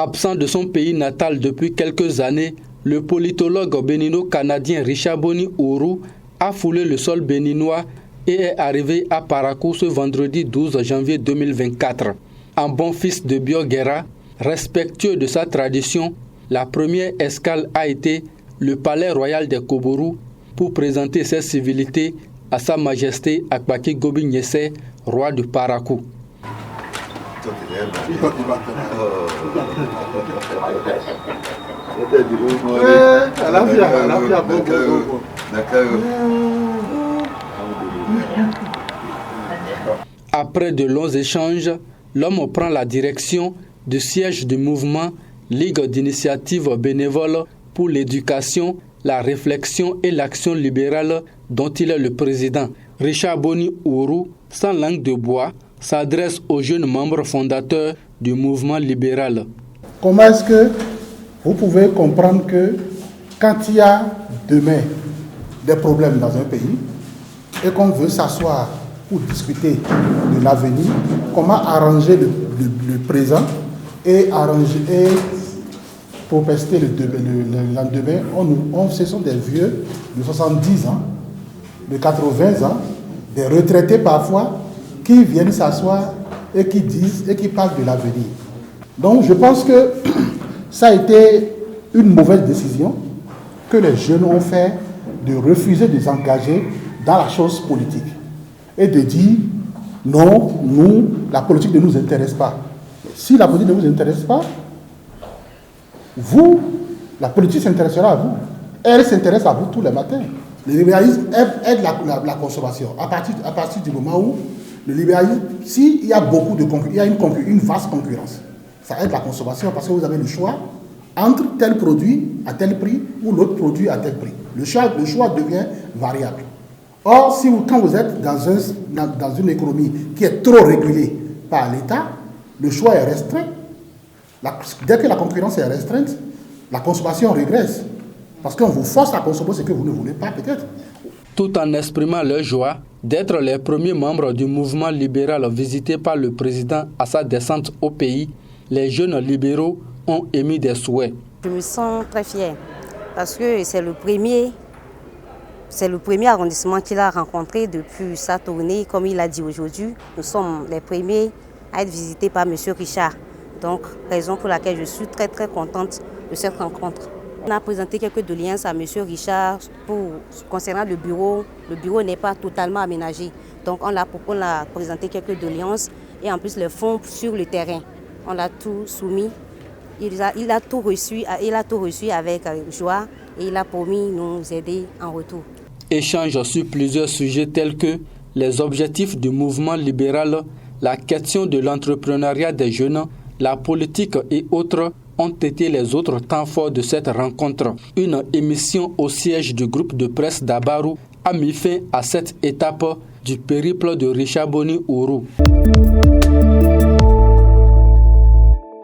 Absent de son pays natal depuis quelques années, le politologue bénino-canadien Richard Boni Ourou a foulé le sol béninois et est arrivé à Parakou ce vendredi 12 janvier 2024. En bon fils de Bioguera, respectueux de sa tradition, la première escale a été le palais royal des Kobourou pour présenter ses civilités à Sa Majesté Akbaki Gobi Nyese, roi de Parakou. Après de longs échanges, l'homme prend la direction du siège du mouvement Ligue d'initiative bénévole pour l'éducation, la réflexion et l'action libérale dont il est le président. Richard Boni Ourou, sans langue de bois, s'adresse aux jeunes membres fondateurs du mouvement libéral. Comment est-ce que vous pouvez comprendre que quand il y a demain des problèmes dans un pays et qu'on veut s'asseoir pour discuter de l'avenir, comment arranger le présent et propester le lendemain, ce sont des vieux de 70 ans, de 80 ans, des retraités parfois, qui viennent s'asseoir et qui disent et qui parlent de l'avenir. Donc je pense que ça a été une mauvaise décision que les jeunes ont fait de refuser de s'engager dans la chose politique et de dire non, nous, la politique ne nous intéresse pas. Si la politique ne vous intéresse pas, vous, la politique s'intéressera à vous. Elle s'intéresse à vous tous les matins. Le libéralisme aide la consommation. À partir du moment où le libéralisme, s'il y a beaucoup de concurrence, il y a une vaste concurrence, ça aide la consommation parce que vous avez le choix entre tel produit à tel prix ou l'autre produit à tel prix. Le choix devient variable. Or, quand vous êtes dans une économie qui est trop régulée par l'État, le choix est restreint. Dès que la concurrence est restreinte, la consommation régresse. Parce qu'on vous force à consommer ce que vous ne voulez pas, peut-être. Tout en exprimant leur joie d'être les premiers membres du mouvement libéral visité par le président à sa descente au pays, les jeunes libéraux ont émis des souhaits. Je me sens très fière parce que c'est le premier arrondissement qu'il a rencontré depuis sa tournée. Comme il a dit aujourd'hui, nous sommes les premiers à être visités par M. Richard. Donc, raison pour laquelle je suis très très contente de cette rencontre. On a présenté quelques doléances à M. Richard concernant le bureau. Le bureau n'est pas totalement aménagé. Donc, on a présenté quelques doléances et en plus les fonds sur le terrain. On l'a tout soumis. Il a tout reçu avec joie et il a promis de nous aider en retour. Échange sur plusieurs sujets tels que les objectifs du mouvement libéral, la question de l'entrepreneuriat des jeunes, la politique et autres ont été les autres temps forts de cette rencontre. Une émission au siège du groupe de presse d'Abarou a mis fin à cette étape du périple de Richard Boni Ourou.